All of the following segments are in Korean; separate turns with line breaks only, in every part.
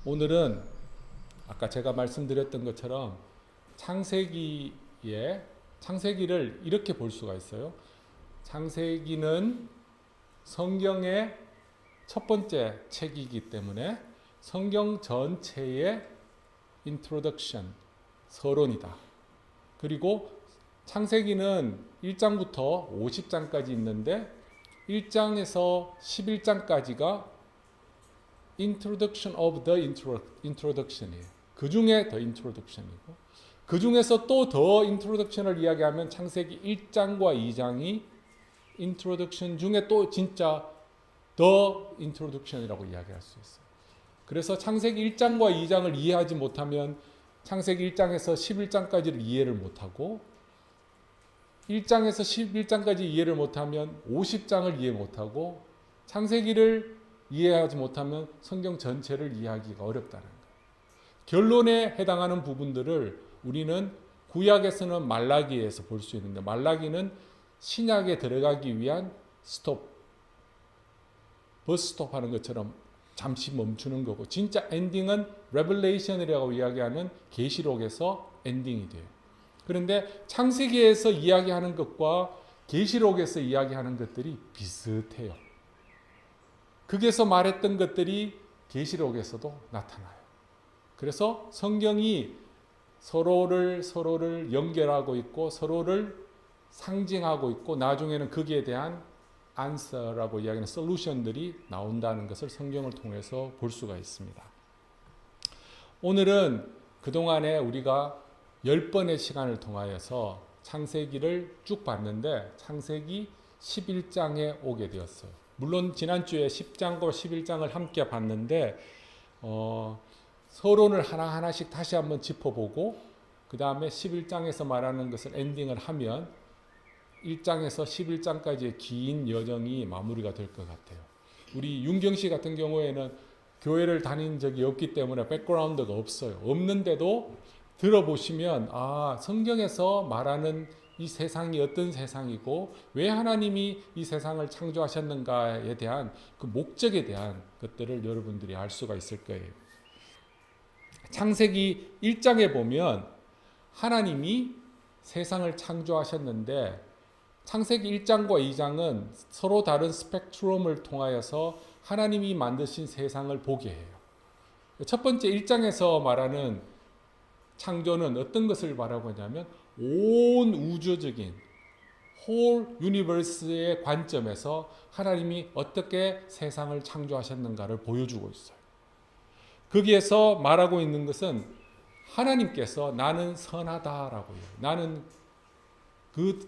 오늘은 아까 제가 말씀드렸던 것처럼 창세기를 이렇게 볼 수가 있어요. 창세기는 성경의 첫 번째 책이기 때문에 성경 전체의 introduction, 서론이다. 그리고 창세기는 1장부터 50장까지 있는데 1장에서 11장까지가 introduction of the introduction이에요. 그 중에 더 introduction이고 그 중에서 또 더 introduction을 이야기하면 창세기 1장과 2장이 introduction 중에 또 진짜 더 introduction이라고 이야기할 수 있어요. 그래서 창세기 1장과 2장을 이해하지 못하면 창세기 1장에서 11장까지를 이해를 못하고 1장에서 11장까지 이해를 못하면 50장을 이해 못하고 창세기를 이해하지 못하면 성경 전체를 이해하기가 어렵다는 거예요. 결론에 해당하는 부분들을 우리는 구약에서는 말라기에서 볼 수 있는데 말라기는 신약에 들어가기 위한 버스톱 하는 것처럼 잠시 멈추는 거고 진짜 엔딩은 레벨레이션이라고 이야기하는 계시록에서 엔딩이 돼요. 그런데 창세기에서 이야기하는 것과 계시록에서 이야기하는 것들이 비슷해요. 거기에서 말했던 것들이 계시록에서도 나타나요. 그래서 성경이 서로를 연결하고 있고 서로를 상징하고 있고 나중에는 거기에 대한 answer라고 이야기하는 솔루션들이 나온다는 것을 성경을 통해서 볼 수가 있습니다. 오늘은 그동안에 우리가 10번의 시간을 통하여서 창세기를 쭉 봤는데 창세기 11장에 오게 되었어요. 물론 지난주에 10장과 11장을 함께 봤는데 서론을 하나하나씩 다시 한번 짚어보고 그 다음에 11장에서 말하는 것을 엔딩을 하면 1장에서 11장까지의 긴 여정이 마무리가 될 것 같아요. 우리 윤경 씨 같은 경우에는 교회를 다닌 적이 없기 때문에 백그라운드가 없어요. 없는데도 들어보시면 성경에서 말하는 이 세상이 어떤 세상이고 왜 하나님이 이 세상을 창조하셨는가에 대한 그 목적에 대한 것들을 여러분들이 알 수가 있을 거예요. 창세기 1장에 보면 하나님이 세상을 창조하셨는데 창세기 1장과 2장은 서로 다른 스펙트럼을 통하여서 하나님이 만드신 세상을 보게 해요. 첫 번째 1장에서 말하는 창조는 어떤 것을 말하고 있냐면 온 우주적인 whole universe의 관점에서 하나님이 어떻게 세상을 창조하셨는가를 보여주고 있어요. 거기에서 말하고 있는 것은 하나님께서 나는 선하다라고 해요. 나는 good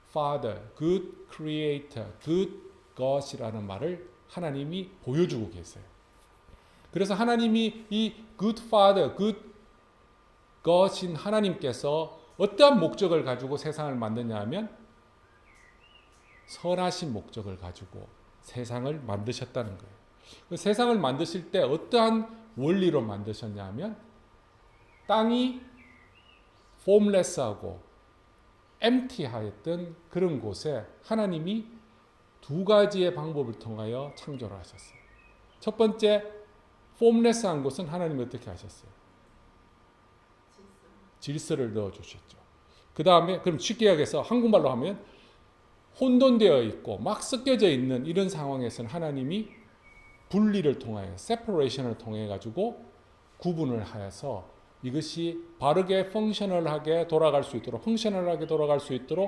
father, good creator, good God이라는 말을 하나님이 보여주고 계세요. 그래서 하나님이 이 good father, good God인 하나님께서 어떠한 목적을 가지고 세상을 만드냐 하면 선하신 목적을 가지고 세상을 만드셨다는 거예요. 그 세상을 만드실 때 어떠한 원리로 만드셨냐 하면 땅이 formless하고 empty하였던 그런 곳에 하나님이 두 가지의 방법을 통하여 창조를 하셨어요. 첫 번째 formless한 곳은 하나님이 어떻게 하셨어요? 질서를 넣어주셨죠. 그 다음에 그럼 쉽게 얘기해서 한국말로 하면 혼돈되어 있고 막 섞여져 있는 이런 상황에서는 하나님이 분리를 통하여 separation을 통해 가지고 구분을 하여서 이것이 바르게 펑셔널하게 돌아갈 수 있도록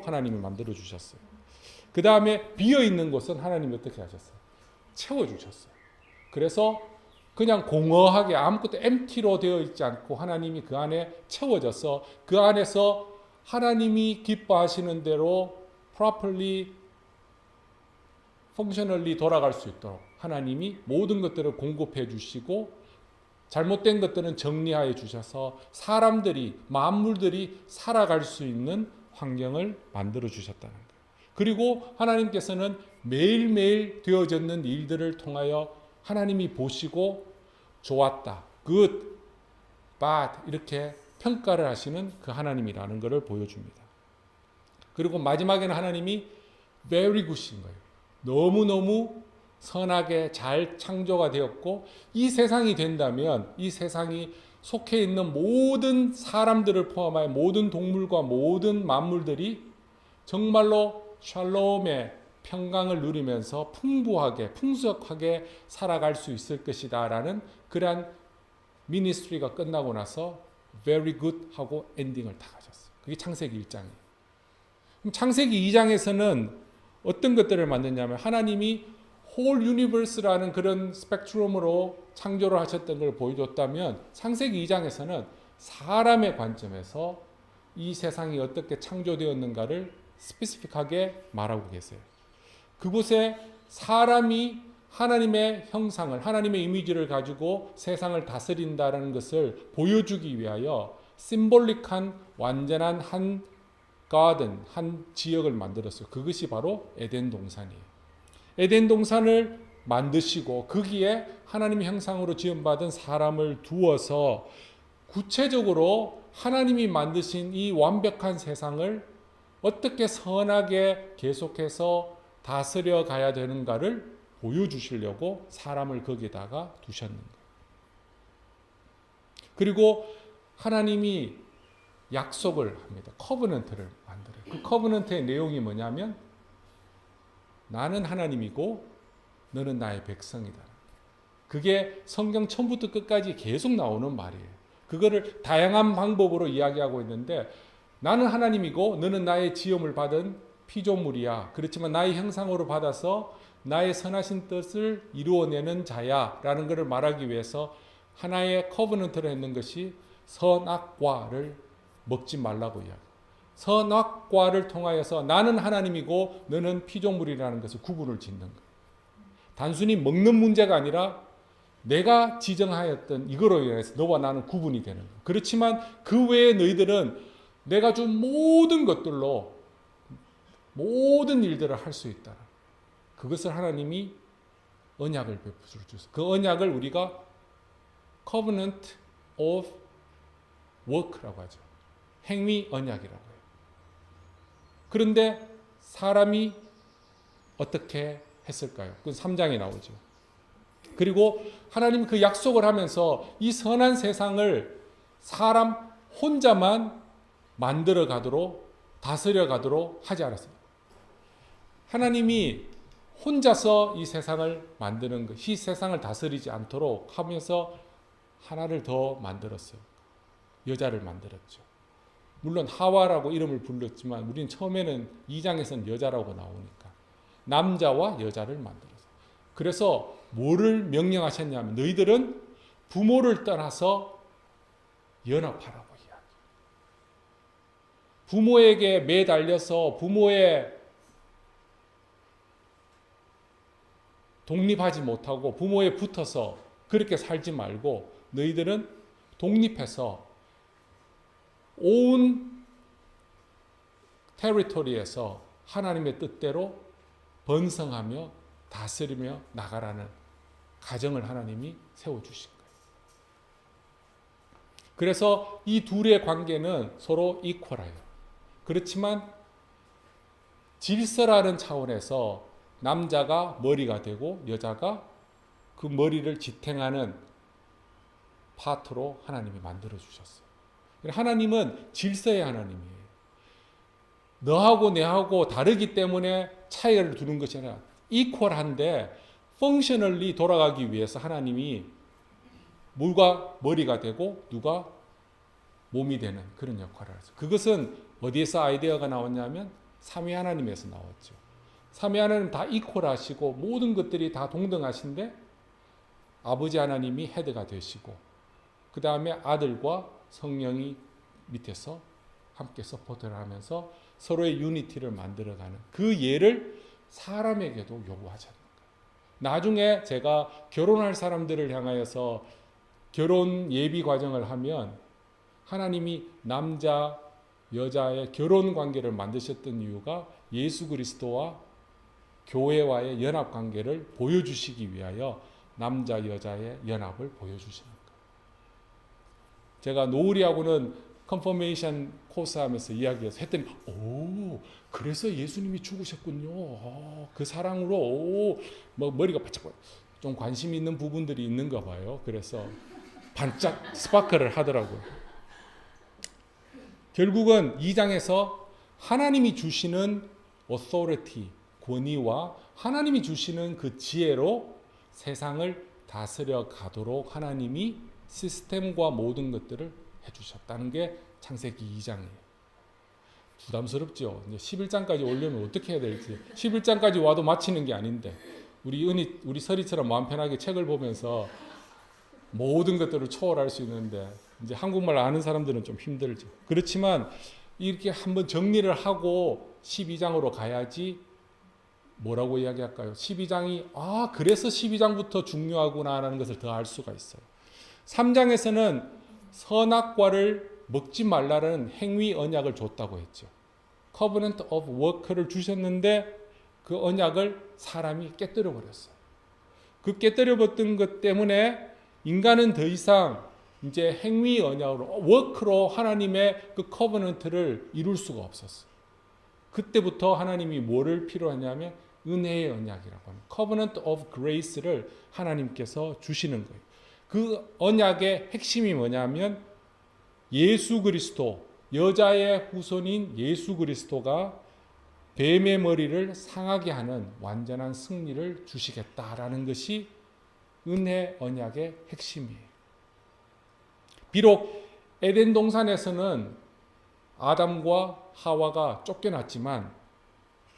하나님이 만들어 주셨어요. 그 다음에 비어 있는 곳은 하나님이 어떻게 하셨어요? 채워 주셨어요. 그래서 그냥 공허하게 아무것도 empty로 되어 있지 않고 하나님이 그 안에 채워져서 그 안에서 하나님이 기뻐하시는 대로 properly, functionally 돌아갈 수 있도록 하나님이 모든 것들을 공급해 주시고 잘못된 것들은 정리하여 주셔서 사람들이, 만물들이 살아갈 수 있는 환경을 만들어 주셨다는 거예요. 그리고 하나님께서는 매일매일 되어졌는 일들을 통하여 하나님이 보시고 좋았다, good, bad 이렇게 평가를 하시는 그 하나님이라는 것을 보여줍니다. 그리고 마지막에는 하나님이 very good인 거예요. 너무너무 선하게 잘 창조가 되었고 이 세상이 된다면 이 세상이 속해 있는 모든 사람들을 포함하여 모든 동물과 모든 만물들이 정말로 샬롬의 평강을 누리면서 풍부하게 풍족하게 살아갈 수 있을 것이다 라는 그러한 미니스트리가 끝나고 나서 very good 하고 엔딩을 다 가졌어요. 그게 창세기 1장이에요. 그럼 창세기 2장에서는 어떤 것들을 만드냐면 하나님이 whole universe라는 그런 스펙트럼으로 창조를 하셨던 걸 보여줬다면 창세기 2장에서는 사람의 관점에서 이 세상이 어떻게 창조되었는가를 스페시픽하게 말하고 계세요. 그곳에 사람이 하나님의 형상을 하나님의 이미지를 가지고 세상을 다스린다는 것을 보여주기 위하여 심볼릭한 완전한 한 가든 한 지역을 만들었어요. 그것이 바로 에덴 동산이에요. 에덴 동산을 만드시고 거기에 하나님의 형상으로 지음받은 사람을 두어서 구체적으로 하나님이 만드신 이 완벽한 세상을 어떻게 선하게 계속해서 다스려 가야 되는가를 보여주시려고 사람을 거기다가 두셨는 거예요. 그리고 하나님이 약속을 합니다. 커버넌트를 만들어요. 그 커버넌트의 내용이 뭐냐면 나는 하나님이고 너는 나의 백성이다. 그게 성경 처음부터 끝까지 계속 나오는 말이에요. 그거를 다양한 방법으로 이야기하고 있는데 나는 하나님이고 너는 나의 지음을 받은 피조물이야. 그렇지만 나의 형상으로 받아서 나의 선하신 뜻을 이루어내는 자야 라는 것을 말하기 위해서 하나의 커버넌트를 했는 것이 선악과를 먹지 말라고 이야기해요. 선악과를 통하여서 나는 하나님이고 너는 피조물이라는 것을 구분을 짓는 거예요. 단순히 먹는 문제가 아니라 내가 지정하였던 이거로 인해서 너와 나는 구분이 되는 거예요. 그렇지만 그 외에 너희들은 내가 준 모든 것들로 모든 일들을 할 수 있다. 그것을 하나님이 언약을 베풀어 주세요. 그 언약을 우리가 Covenant of Work라고 하죠. 행위 언약이라고 해요. 그런데 사람이 어떻게 했을까요? 그건 3장에 나오죠. 그리고 하나님이 그 약속을 하면서 이 선한 세상을 사람 혼자만 만들어 가도록 다스려 가도록 하지 않았습니다. 하나님이 혼자서 이 세상을 만드는 것, 이 세상을 다스리지 않도록 하면서 하나를 더 만들었어요. 여자를 만들었죠. 물론 하와라고 이름을 불렀지만 우리는 처음에는 2장에서는 여자라고 나오니까 남자와 여자를 만들었어요. 그래서 뭐를 명령하셨냐면 너희들은 부모를 떠나서 연합하라고 이야기해요. 부모에게 매달려서 부모의 독립하지 못하고 부모에 붙어서 그렇게 살지 말고 너희들은 독립해서 온 테리토리에서 하나님의 뜻대로 번성하며 다스리며 나가라는 가정을 하나님이 세워주신 거예요. 그래서 이 둘의 관계는 서로 이퀄해요. 그렇지만 질서라는 차원에서 남자가 머리가 되고 여자가 그 머리를 지탱하는 파트로 하나님이 만들어 주셨어요. 하나님은 질서의 하나님이에요. 너하고 내하고 다르기 때문에 차이를 두는 것이 아니라 이퀄한데 펑셔널리 돌아가기 위해서 하나님이 누가 머리가 되고 누가 몸이 되는 그런 역할을 하죠. 그것은 어디에서 아이디어가 나왔냐면 삼위 하나님에서 나왔죠. 삼위 하나님 다 이퀄하시고 모든 것들이 다 동등하신데 아버지 하나님이 헤드가 되시고 그 다음에 아들과 성령이 밑에서 함께 서포트를 하면서 서로의 유니티를 만들어가는 그 예를 사람에게도 요구하잖아요. 나중에 제가 결혼할 사람들을 향하여서 결혼 예비 과정을 하면 하나님이 남자 여자의 결혼 관계를 만드셨던 이유가 예수 그리스도와 교회와의 연합 관계를 보여주시기 위하여 남자 여자의 연합을 보여주시는 거예요. 제가 노을이하고는 컨퍼메이션 코스 하면서 이야기해서 했더니 오 그래서 예수님이 죽으셨군요. 그 사랑으로 뭐 머리가 바짝 좀 관심 있는 부분들이 있는가 봐요. 그래서 반짝 스파크를 하더라고요. 결국은 2장에서 하나님이 주시는 authority, 권위와 하나님이 주시는 그 지혜로 세상을 다스려 가도록 하나님이 시스템과 모든 것들을 해주셨다는 게 창세기 2장이에요. 부담스럽죠. 이제 11장까지 오려면 어떻게 해야 될지. 11장까지 와도 마치는 게 아닌데 우리 서리처럼 마음 편하게 책을 보면서 모든 것들을 초월할 수 있는데 이제 한국말 아는 사람들은 좀 힘들죠. 그렇지만 이렇게 한번 정리를 하고 12장으로 가야지 뭐라고 이야기할까요? 12장이 그래서 12장부터 중요하구나라는 것을 더 알 수가 있어요. 3장에서는 선악과를 먹지 말라는 행위 언약을 줬다고 했죠. Covenant of Work를 주셨는데 그 언약을 사람이 깨뜨려 버렸어요. 그 깨뜨려 버린 것 때문에 인간은 더 이상 이제 행위 언약으로 워크로 하나님의 그 커버넌트를 이룰 수가 없었어요. 그때부터 하나님이 뭐를 필요하냐면 은혜의 언약이라고 합니다. Covenant of Grace를 하나님께서 주시는 거예요. 그 언약의 핵심이 뭐냐면 예수 그리스도, 여자의 후손인 예수 그리스도가 뱀의 머리를 상하게 하는 완전한 승리를 주시겠다라는 것이 은혜 언약의 핵심이에요. 비록 에덴 동산에서는 아담과 하와가 쫓겨났지만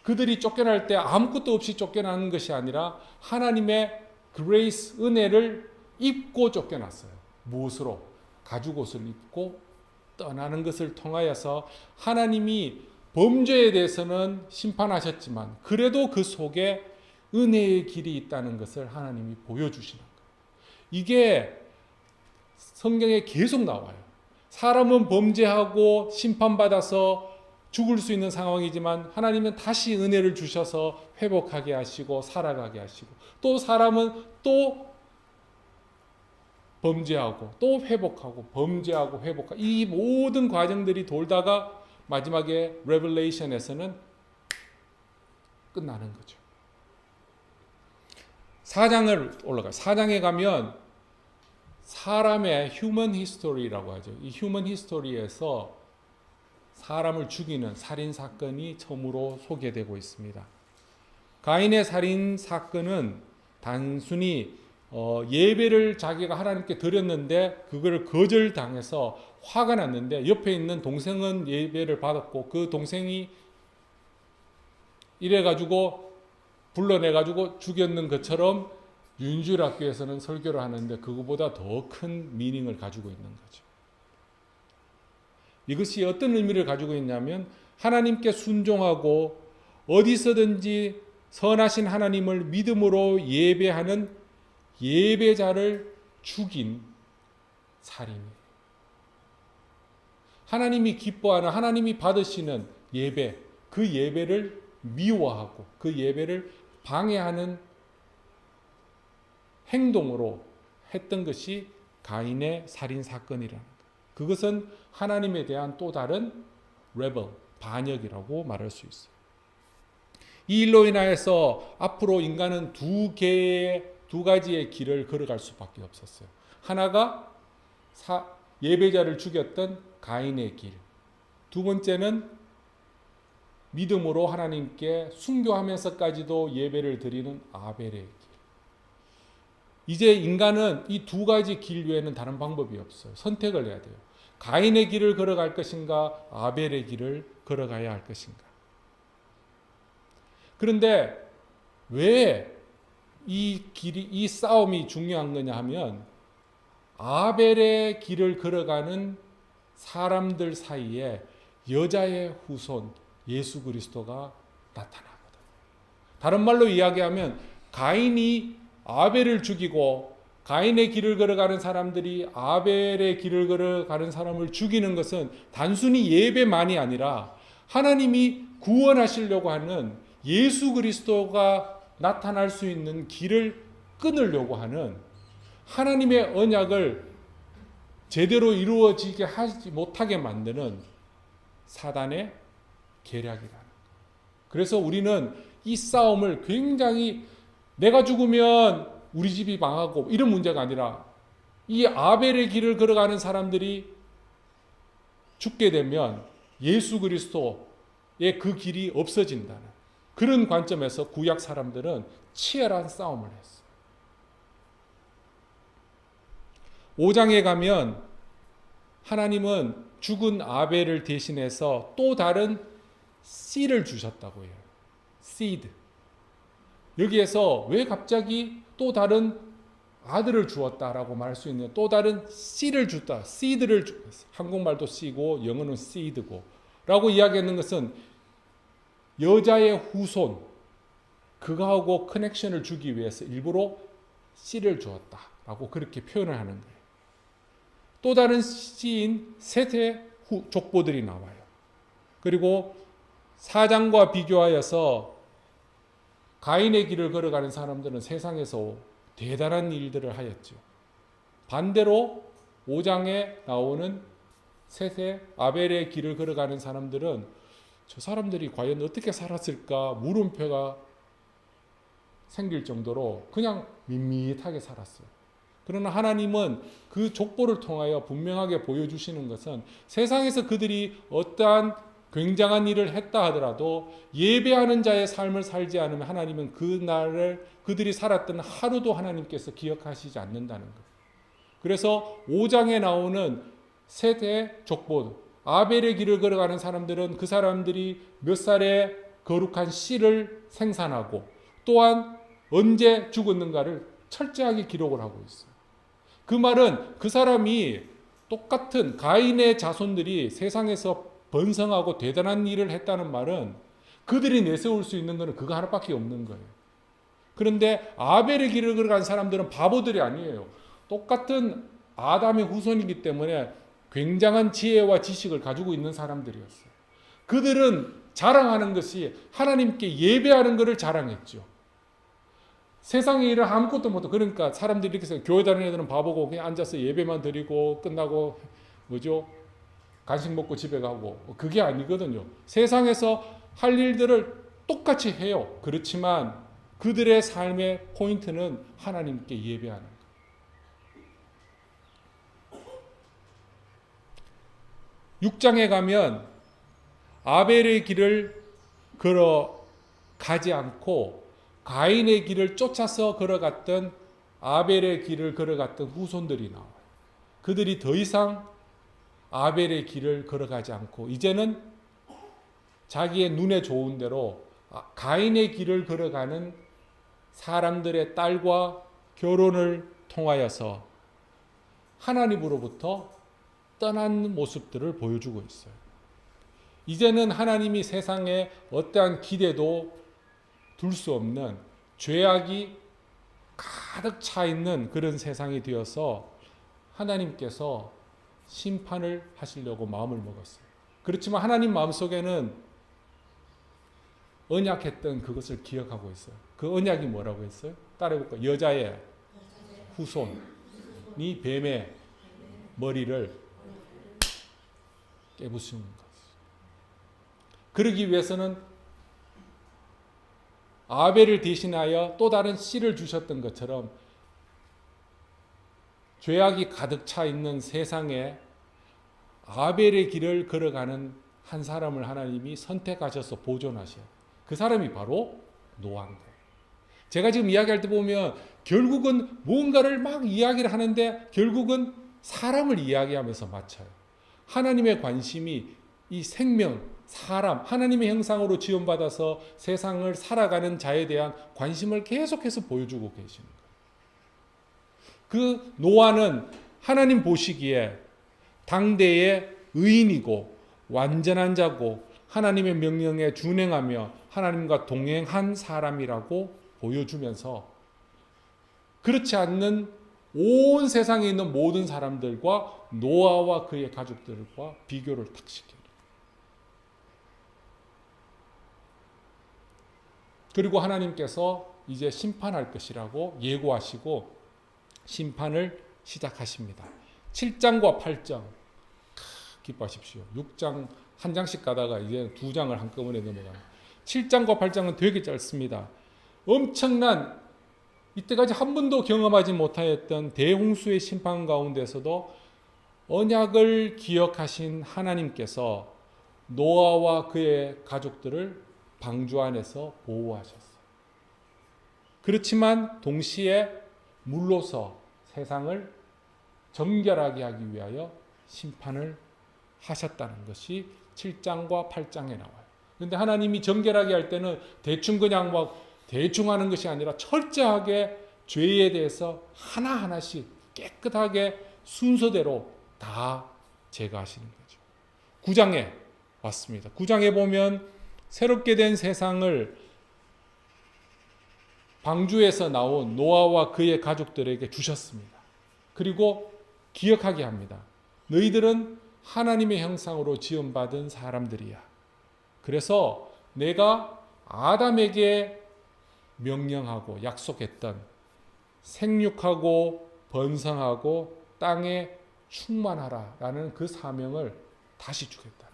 그들이 쫓겨날 때 아무것도 없이 쫓겨나는 것이 아니라 하나님의 그레이스, 은혜를 입고 쫓겨났어요. 무엇으로? 가죽옷을 입고 떠나는 것을 통하여서 하나님이 범죄에 대해서는 심판하셨지만 그래도 그 속에 은혜의 길이 있다는 것을 하나님이 보여주시는 거예요. 이게 성경에 계속 나와요. 사람은 범죄하고 심판받아서 죽을 수 있는 상황이지만 하나님은 다시 은혜를 주셔서 회복하게 하시고 살아가게 하시고 또 사람은 또 범죄하고 또 회복하고 범죄하고 회복하고 이 모든 과정들이 돌다가 마지막에 레벨레이션에서는 끝나는 거죠. 4장을 올라가요. 4장에 가면 사람의 휴먼 히스토리라고 하죠. 이 휴먼 히스토리에서 사람을 죽이는 살인 사건이 처음으로 소개되고 있습니다. 가인의 살인 사건은 단순히 예배를 자기가 하나님께 드렸는데 그걸 거절당해서 화가 났는데 옆에 있는 동생은 예배를 받았고 그 동생이 이래가지고 불러내가지고 죽였는 것처럼 윤주학교에서는 설교를 하는데 그거보다 더 큰 미닝을 가지고 있는 거죠. 이것이 어떤 의미를 가지고 있냐면 하나님께 순종하고 어디서든지 선하신 하나님을 믿음으로 예배하는 예배자를 죽인 살인이에요. 하나님이 기뻐하는 하나님이 받으시는 예배, 그 예배를 미워하고 그 예배를 방해하는 행동으로 했던 것이 가인의 살인 사건이라는 거예요. 그것은 하나님에 대한 또 다른 레벨, 반역이라고 말할 수 있어요. 이 일로 인하여서 앞으로 인간은 두 가지의 길을 걸어갈 수밖에 없었어요. 하나가 예배자를 죽였던 가인의 길. 두 번째는 믿음으로 하나님께 순교하면서까지도 예배를 드리는 아벨의 길. 이제 인간은 이 두 가지 길 외에는 다른 방법이 없어요. 선택을 해야 돼요. 가인의 길을 걸어갈 것인가, 아벨의 길을 걸어가야 할 것인가. 그런데 왜 이 싸움이 중요한 거냐 하면 아벨의 길을 걸어가는 사람들 사이에 여자의 후손 예수 그리스도가 나타나거든요. 다른 말로 이야기하면 가인이 아벨을 죽이고 가인의 길을 걸어가는 사람들이 아벨의 길을 걸어가는 사람을 죽이는 것은 단순히 예배만이 아니라 하나님이 구원하시려고 하는 예수 그리스도가 나타날 수 있는 길을 끊으려고 하는 하나님의 언약을 제대로 이루어지게 하지 못하게 만드는 사단의 계략이라는 거예요. 그래서 우리는 이 싸움을 굉장히 내가 죽으면 우리 집이 망하고 이런 문제가 아니라 이 아벨의 길을 걸어가는 사람들이 죽게 되면 예수 그리스도의 그 길이 없어진다는 그런 관점에서 구약 사람들은 치열한 싸움을 했어요. 5장에 가면 하나님은 죽은 아벨을 대신해서 또 다른 씨를 주셨다고 해요. seed. 여기에서 왜 갑자기 또 다른 아들을 주었다라고 말할 수 있는 또 다른 씨를 줬다. seed를 한국말도 씨고 영어는 seed고 라고 이야기하는 것은 여자의 후손 그거하고 커넥션을 주기 위해서 일부러 씨를 주었다라고 그렇게 표현을 하는 거예요. 또 다른 씨인 셋의 족보들이 나와요. 그리고 4장과 비교하여서 가인의 길을 걸어가는 사람들은 세상에서 대단한 일들을 하였죠. 반대로 5장에 나오는 셋의 아벨의 길을 걸어가는 사람들은 저 사람들이 과연 어떻게 살았을까 물음표가 생길 정도로 그냥 밋밋하게 살았어요. 그러나 하나님은 그 족보를 통하여 분명하게 보여주시는 것은 세상에서 그들이 어떠한 굉장한 일을 했다 하더라도 예배하는 자의 삶을 살지 않으면 하나님은 그날을 그들이 살았던 하루도 하나님께서 기억하시지 않는다는 것. 그래서 5장에 나오는 셋의 족보 아벨의 길을 걸어가는 사람들은 그 사람들이 몇 살에 거룩한 씨를 생산하고 또한 언제 죽었는가를 철저하게 기록을 하고 있어요. 그 말은 그 사람이 똑같은 가인의 자손들이 세상에서 번성하고 대단한 일을 했다는 말은 그들이 내세울 수 있는 것은 그거 하나밖에 없는 거예요. 그런데 아벨의 길을 걸어간 사람들은 바보들이 아니에요. 똑같은 아담의 후손이기 때문에 굉장한 지혜와 지식을 가지고 있는 사람들이었어요. 그들은 자랑하는 것이 하나님께 예배하는 것을 자랑했죠. 세상의 일을 아무것도 못해. 그러니까 사람들이 이렇게 해서 교회 다니는 애들은 바보고 그냥 앉아서 예배만 드리고 끝나고 뭐죠? 간식 먹고 집에 가고 그게 아니거든요. 세상에서 할 일들을 똑같이 해요. 그렇지만 그들의 삶의 포인트는 하나님께 예배하는 것. 6장에 가면 아벨의 길을 걸어가지 않고 가인의 길을 쫓아서 걸어갔던 아벨의 길을 걸어갔던 후손들이 나와요. 그들이 더 이상 아벨의 길을 걸어가지 않고 이제는 자기의 눈에 좋은 대로 가인의 길을 걸어가는 사람들의 딸과 결혼을 통하여서 하나님으로부터 떠난 모습들을 보여주고 있어요. 이제는 하나님이 세상에 어떠한 기대도 둘 수 없는 죄악이 가득 차 있는 그런 세상이 되어서 하나님께서 심판을 하시려고 마음을 먹었어요. 그렇지만 하나님 마음속에는 언약했던 그것을 기억하고 있어요. 그 언약이 뭐라고 했어요? 따라해볼까요? 여자의 후손이 뱀의 머리를 깨부수는 것. 그러기 위해서는 아벨을 대신하여 또 다른 씨를 주셨던 것처럼 죄악이 가득 차 있는 세상에 아벨의 길을 걸어가는 한 사람을 하나님이 선택하셔서 보존하셔요. 그 사람이 바로 노아인 거예요. 제가 지금 이야기할 때 보면 결국은 무언가를 막 이야기를 하는데 결국은 사람을 이야기하면서 맞춰요. 하나님의 관심이 이 생명, 사람, 하나님의 형상으로 지원받아서 세상을 살아가는 자에 대한 관심을 계속해서 보여주고 계시는 거예요. 그 노아는 하나님 보시기에 당대의 의인이고 완전한 자고 하나님의 명령에 준행하며 하나님과 동행한 사람이라고 보여주면서 그렇지 않는 온 세상에 있는 모든 사람들과 노아와 그의 가족들과 비교를 탁 시켜요. 그리고 하나님께서 이제 심판할 것이라고 예고하시고 심판을 시작하십니다. 7장과 8장 기뻐하십시오. 6장 한 장씩 가다가 이제 2장을 한꺼번에 넘어가는 7장과 8장은 되게 짧습니다. 엄청난 이때까지 한 번도 경험하지 못하였던 대홍수의 심판 가운데서도 언약을 기억하신 하나님께서 노아와 그의 가족들을 방주 안에서 보호하셨어요. 그렇지만 동시에 물로서 세상을 정결하게 하기 위하여 심판을 하셨다는 것이 7장과 8장에 나와요. 그런데 하나님이 정결하게 할 때는 대충 그냥 막 대충 하는 것이 아니라 철저하게 죄에 대해서 하나하나씩 깨끗하게 순서대로 다 제거하시는 거죠. 9장에 왔습니다. 9장에 보면 새롭게 된 세상을 방주에서 나온 노아와 그의 가족들에게 주셨습니다. 그리고 기억하게 합니다. 너희들은 하나님의 형상으로 지음받은 사람들이야. 그래서 내가 아담에게 명령하고 약속했던 생육하고 번성하고 땅에 충만하라 라는 그 사명을 다시 주겠다는 거예요.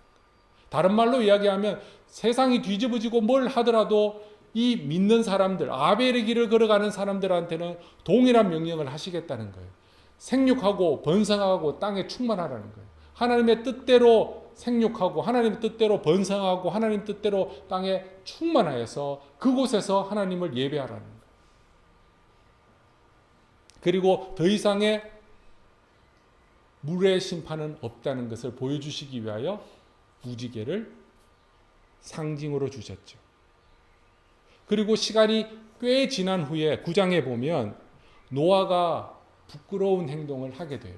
다른 말로 이야기하면 세상이 뒤집어지고 뭘 하더라도 이 믿는 사람들, 아벨의 길을 걸어가는 사람들한테는 동일한 명령을 하시겠다는 거예요. 생육하고 번성하고 땅에 충만하라는 거예요. 하나님의 뜻대로 생육하고 하나님의 뜻대로 번성하고 하나님 뜻대로 땅에 충만하여서 그곳에서 하나님을 예배하라는 거예요. 그리고 더 이상의 물의 심판은 없다는 것을 보여주시기 위하여 무지개를 상징으로 주셨죠. 그리고 시간이 꽤 지난 후에 9장에 보면 노아가 부끄러운 행동을 하게 돼요.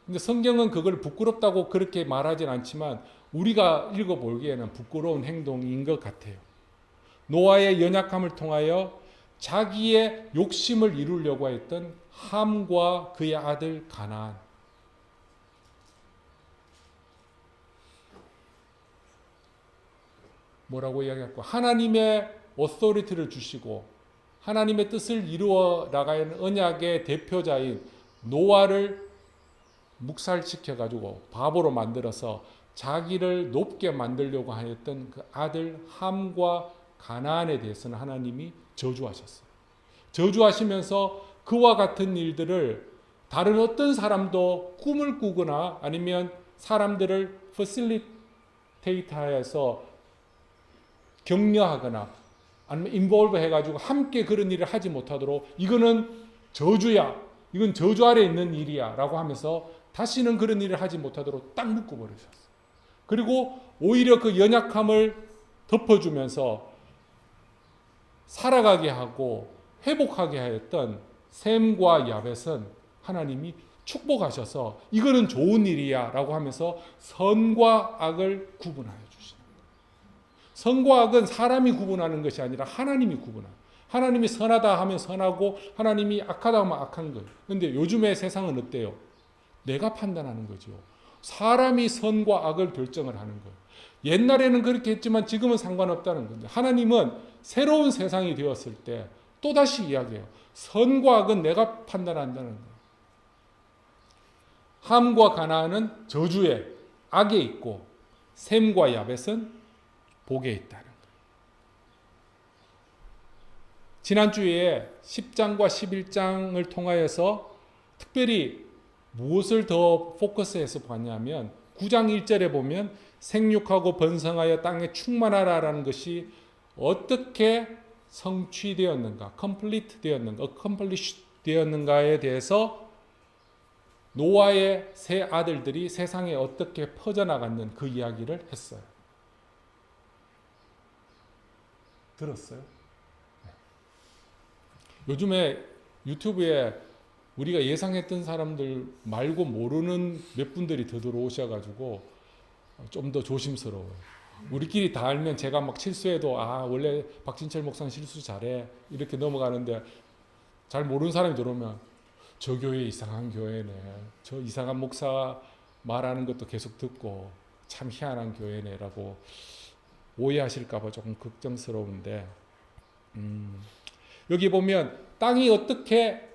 근데 성경은 그걸 부끄럽다고 그렇게 말하진 않지만 우리가 읽어보기에는 부끄러운 행동인 것 같아요. 노아의 연약함을 통하여 자기의 욕심을 이루려고 했던 함과 그의 아들 가나안. 뭐라고 이야기할까? 하나님의 오토리티를 주시고 하나님의 뜻을 이루어 나가는 언약의 대표자인 노아를 묵살시켜가지고 바보로 만들어서 자기를 높게 만들려고 하였던 그 아들 함과 가나안에 대해서는 하나님이 저주하셨어요. 저주하시면서 그와 같은 일들을 다른 어떤 사람도 꿈을 꾸거나 아니면 사람들을 퍼실리테이터해서 격려하거나 아니면 인볼브 해가지고 함께 그런 일을 하지 못하도록 이거는 저주야, 이건 저주 아래 있는 일이야 라고 하면서 다시는 그런 일을 하지 못하도록 딱 묶어버리셨어요. 그리고 오히려 그 연약함을 덮어주면서 살아가게 하고 회복하게 하였던 셈과 야벳은 하나님이 축복하셔서 이거는 좋은 일이야 라고 하면서 선과 악을 구분하여 주시는 거예요. 선과 악은 사람이 구분하는 것이 아니라 하나님이 구분하는, 하나님이 선하다 하면 선하고 하나님이 악하다 하면 악한 거예요. 그런데 요즘의 세상은 어때요? 내가 판단하는 거죠. 사람이 선과 악을 결정을 하는 거예요. 옛날에는 그렇게 했지만 지금은 상관없다는 건데 하나님은 새로운 세상이 되었을 때 또다시 이야기해요. 선과 악은 내가 판단한다는 거예요. 함과 가나안은 저주에 악에 있고 셈과 야벳은 복에 있다는 거예요. 지난주에 10장과 11장을 통하여서 특별히 무엇을 더 포커스해서 봤냐면 9장 1절에 보면 생육하고 번성하여 땅에 충만하라라는 것이 어떻게 성취되었는가, complete 되었는가, accomplish 되었는가에 대해서 노아의 세 아들들이 세상에 어떻게 퍼져나갔는 그 이야기를 했어요. 들었어요? 네. 요즘에 유튜브에 우리가 예상했던 사람들 말고 모르는 몇 분들이 더 들어오셔가지고 좀 더 조심스러워요. 우리끼리 다 알면 제가 막 실수해도 원래 박진철 목사는 실수 잘해 이렇게 넘어가는데 잘 모르는 사람이 들어오면 저 교회 이상한 교회네, 저 이상한 목사 말하는 것도 계속 듣고 참 희한한 교회네라고 오해하실까봐 조금 걱정스러운데 여기 보면 땅이 어떻게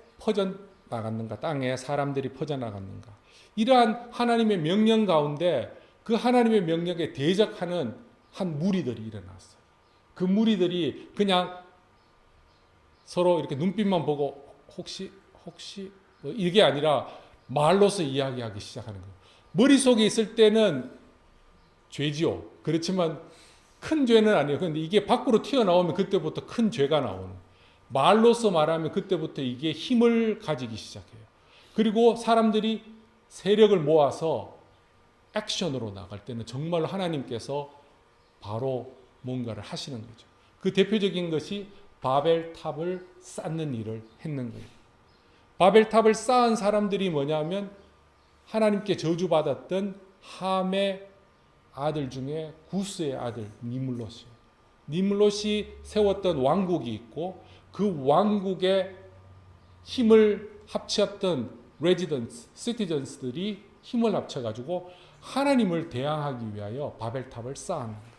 나갔는가? 땅에 사람들이 퍼져나갔는가? 이러한 하나님의 명령 가운데 그 하나님의 명령에 대적하는 한 무리들이 일어났어요. 그 무리들이 그냥 서로 이렇게 눈빛만 보고 혹시 뭐 이게 아니라 말로서 이야기하기 시작하는 거예요. 머릿속에 있을 때는 죄지요. 그렇지만 큰 죄는 아니에요. 그런데 이게 밖으로 튀어나오면 그때부터 큰 죄가 나오는. 말로서 말하면 그때부터 이게 힘을 가지기 시작해요. 그리고 사람들이 세력을 모아서 액션으로 나갈 때는 정말 하나님께서 바로 뭔가를 하시는 거죠. 그 대표적인 것이 바벨탑을 쌓는 일을 했는 거예요. 바벨탑을 쌓은 사람들이 뭐냐면 하나님께 저주받았던 함의 아들 중에 구스의 아들 니물롯이에요. 니물롯이 세웠던 왕국이 있고 그 왕국의 힘을 합쳤던 레지던스, 시티즌스들이 힘을 합쳐가지고 하나님을 대항하기 위하여 바벨탑을 쌓은 거예요.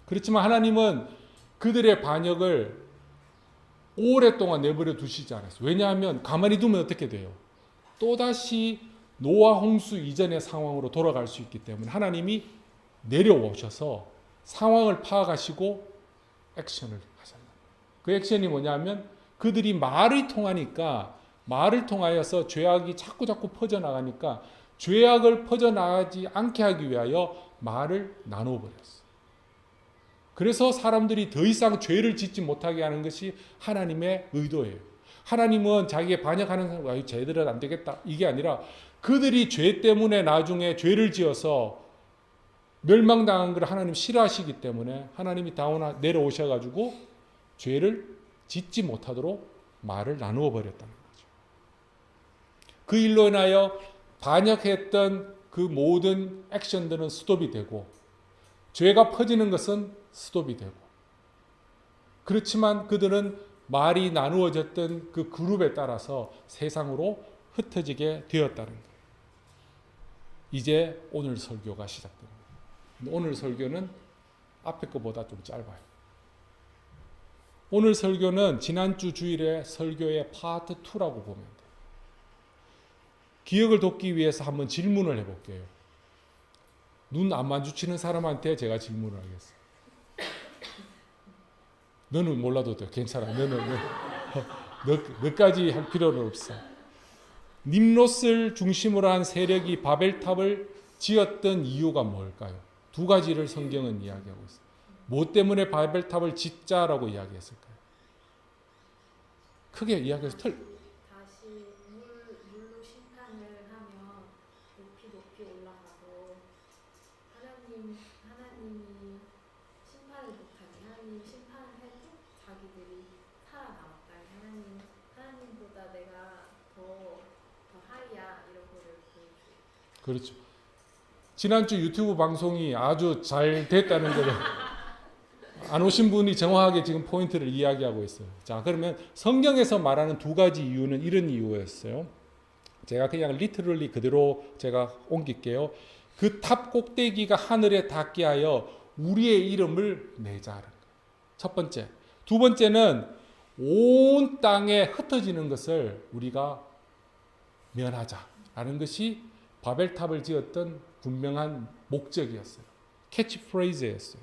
그렇지만 하나님은 그들의 반역을 오랫동안 내버려 두시지 않았어요. 왜냐하면 가만히 두면 어떻게 돼요? 또다시 노아 홍수 이전의 상황으로 돌아갈 수 있기 때문에 하나님이 내려오셔서 상황을 파악하시고 액션을 하셨어요. 그 액션이 뭐냐면 그들이 말이 통하니까 말을 통하여서 죄악이 자꾸 퍼져나가니까 죄악을 퍼져나가지 않게 하기 위하여 말을 나눠버렸어요. 그래서 사람들이 더 이상 죄를 짓지 못하게 하는 것이 하나님의 의도예요. 하나님은 자기의 반역하는 사람과 쟤들은 안 되겠다 이게 아니라 그들이 죄 때문에 나중에 죄를 지어서 멸망당한 걸 하나님 싫어하시기 때문에 하나님이 내려오셔가지고 죄를 짓지 못하도록 말을 나누어 버렸다는 거죠. 그 일로 인하여 반역했던 그 모든 액션들은 스톱이 되고 죄가 퍼지는 것은 스톱이 되고 그렇지만 그들은 말이 나누어졌던 그 그룹에 따라서 세상으로 흩어지게 되었다는 거예요. 이제 오늘 설교가 시작됩니다. 오늘 설교는 앞에 것보다 좀 짧아요. 오늘 설교는 지난주 주일의 설교의 파트 2라고 보면 돼요. 기억을 돕기 위해서 한번 질문을 해볼게요. 눈 안 마주치는 사람한테 제가 질문을 하겠어요. 너는 몰라도 돼. 괜찮아. 너까지 할 필요는 없어. 님롯을 중심으로 한 세력이 바벨탑을 지었던 이유가 뭘까요? 두 가지를 성경은 이야기하고 있어요. 뭐 때문에 바벨탑을 짓자라고 이야기했을까요? 크게 이야기해서
다시 물로 심판을 하면 높이 올라가고 하나님이 심판을 못하게 하나님이 심판을 해도 자기들이 살아남았다. 하나님보다 내가 더 하이야 이런 거를 보여줘요.
그렇죠. 지난주 유튜브 방송이 아주 잘 됐다는 거를 안 오신 분이 정확하게 지금 포인트를 이야기하고 있어요. 자, 그러면 성경에서 말하는 두 가지 이유는 이런 이유였어요. 제가 그냥 리터럴리 그대로 제가 옮길게요. 그 탑 꼭대기가 하늘에 닿게 하여 우리의 이름을 내자라는 거예요. 첫 번째. 두 번째는 온 땅에 흩어지는 것을 우리가 면하자라는 것이 바벨탑을 지었던 분명한 목적이었어요. 캐치프레이즈였어요.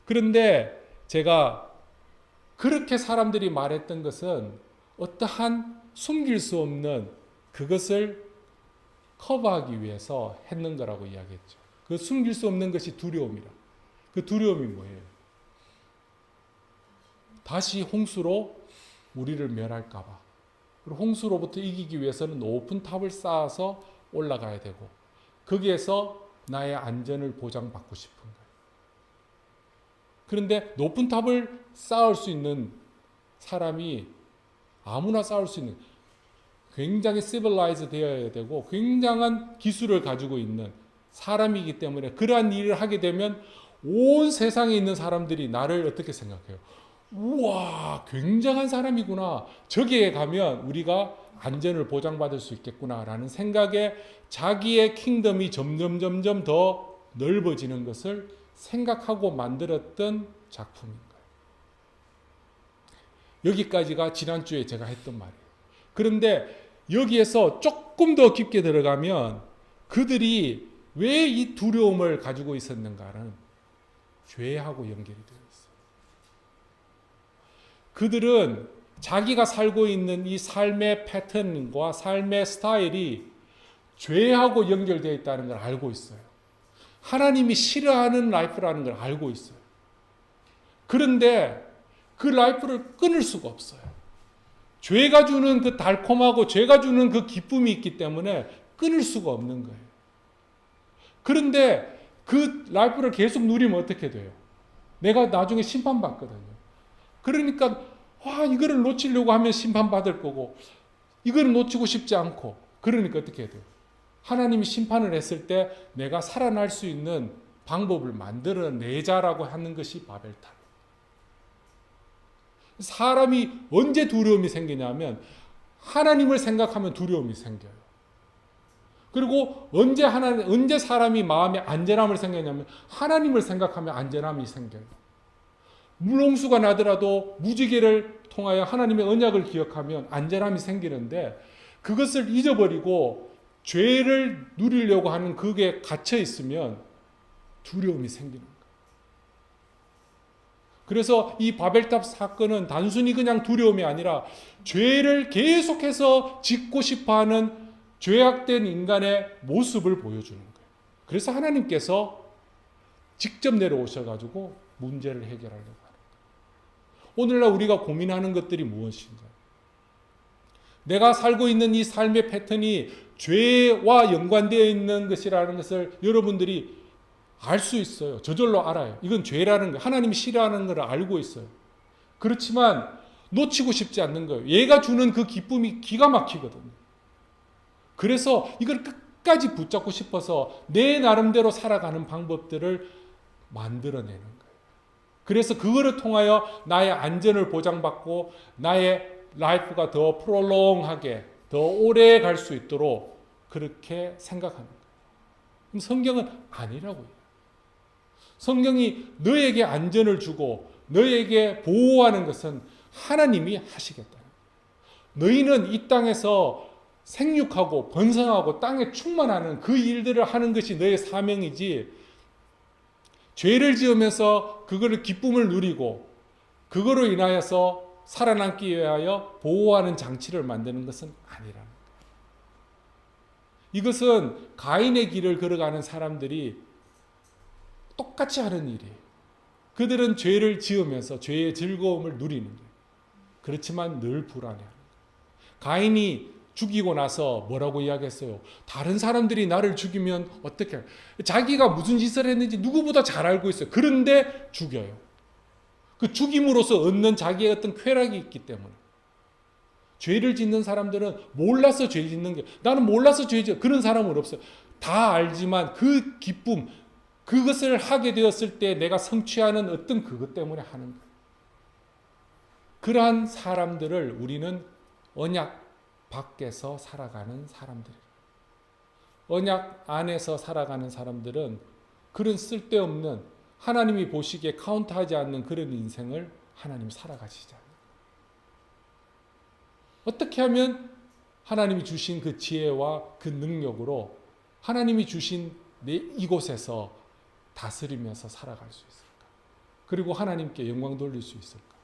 그런데 제가 그렇게 사람들이 말했던 것은 어떠한 숨길 수 없는 그것을 커버하기 위해서 했는 거라고 이야기했죠. 그 숨길 수 없는 것이 두려움이라. 그 두려움이 뭐예요? 다시 홍수로 우리를 멸할까 봐. 그리고 홍수로부터 이기기 위해서는 높은 탑을 쌓아서 올라가야 되고 거기에서 나의 안전을 보장받고 싶은 거예요. 그런데 높은 탑을 쌓을 수 있는 사람이 아무나 쌓을 수 있는 굉장히 시빌라이즈 되어야 되고 굉장한 기술을 가지고 있는 사람이기 때문에 그러한 일을 하게 되면 온 세상에 있는 사람들이 나를 어떻게 생각해요? 우와, 굉장한 사람이구나. 저기에 가면 우리가 안전을 보장받을 수 있겠구나라는 생각에 자기의 킹덤이 점점 더 넓어지는 것을 생각하고 만들었던 작품인 거예요. 여기까지가 지난주에 제가 했던 말이에요. 그런데 여기에서 조금 더 깊게 들어가면 그들이 왜 이 두려움을 가지고 있었는가는 죄하고 연결이 되어 있어요. 그들은 자기가 살고 있는 이 삶의 패턴과 삶의 스타일이 죄하고 연결되어 있다는 걸 알고 있어요. 하나님이 싫어하는 라이프라는 걸 알고 있어요. 그런데 그 라이프를 끊을 수가 없어요. 죄가 주는 그 달콤하고 죄가 주는 그 기쁨이 있기 때문에 끊을 수가 없는 거예요. 그런데 그 라이프를 계속 누리면 어떻게 돼요? 내가 나중에 심판받거든요. 그러니까 이거를 놓치려고 하면 심판받을 거고 이거를 놓치고 싶지 않고 그러니까 어떻게 해야 돼요? 하나님이 심판을 했을 때 내가 살아날 수 있는 방법을 만들어내자라고 하는 것이 바벨탑. 사람이 언제 두려움이 생기냐면 하나님을 생각하면 두려움이 생겨요. 그리고 언제 사람이 마음에 안전함을 생기냐면 하나님을 생각하면 안전함이 생겨요. 물홍수가 나더라도 무지개를 통하여 하나님의 언약을 기억하면 안전함이 생기는데 그것을 잊어버리고 죄를 누리려고 하는 그게 갇혀 있으면 두려움이 생기는 거예요. 그래서 이 바벨탑 사건은 단순히 그냥 두려움이 아니라 죄를 계속해서 짓고 싶어하는 죄악된 인간의 모습을 보여주는 거예요. 그래서 하나님께서 직접 내려오셔가지고 문제를 해결하려고 하는 거예요. 오늘날 우리가 고민하는 것들이 무엇인가요? 내가 살고 있는 이 삶의 패턴이 죄와 연관되어 있는 것이라는 것을 여러분들이 알 수 있어요. 저절로 알아요. 이건 죄라는 거, 하나님이 싫어하는 걸 알고 있어요. 그렇지만 놓치고 싶지 않는 거예요. 얘가 주는 그 기쁨이 기가 막히거든요. 그래서 이걸 끝까지 붙잡고 싶어서 내 나름대로 살아가는 방법들을 만들어내는 거예요. 그래서 그거를 통하여 나의 안전을 보장받고 나의 라이프가 더 프롤롱하게 더 오래 갈 수 있도록 그렇게 생각하는 거예요. 그럼 성경은 아니라고요. 성경이 너에게 안전을 주고 너에게 보호하는 것은 하나님이 하시겠다. 너희는 이 땅에서 생육하고 번성하고 땅에 충만하는 그 일들을 하는 것이 너의 사명이지 죄를 지으면서 그거를 기쁨을 누리고 그거로 인하여서 살아남기 위하여 보호하는 장치를 만드는 것은 아니라는 거예요. 이것은 가인의 길을 걸어가는 사람들이 똑같이 하는 일이에요. 그들은 죄를 지으면서 죄의 즐거움을 누리는 거예요. 그렇지만 늘 불안해하는 거예요. 가인이 죽이고 나서 뭐라고 이야기했어요? 다른 사람들이 나를 죽이면 어떻게? 자기가 무슨 짓을 했는지 누구보다 잘 알고 있어요. 그런데 죽여요. 그 죽임으로써 얻는 자기의 어떤 쾌락이 있기 때문에. 죄를 짓는 사람들은 몰라서 죄 짓는 게 나는 몰라서 죄 짓어. 그런 사람은 없어요. 다 알지만 그 기쁨, 그것을 하게 되었을 때 내가 성취하는 어떤 그것 때문에 하는 거예요. 그러한 사람들을 우리는 언약 밖에서 살아가는 사람들이에요. 언약 안에서 살아가는 사람들은 그런 쓸데없는 하나님이 보시기에 카운트하지 않는 그런 인생을 하나님이 살아가시지 않아요. 어떻게 하면 하나님이 주신 그 지혜와 그 능력으로 하나님이 주신 이곳에서 다스리면서 살아갈 수 있을까? 그리고 하나님께 영광 돌릴 수 있을까?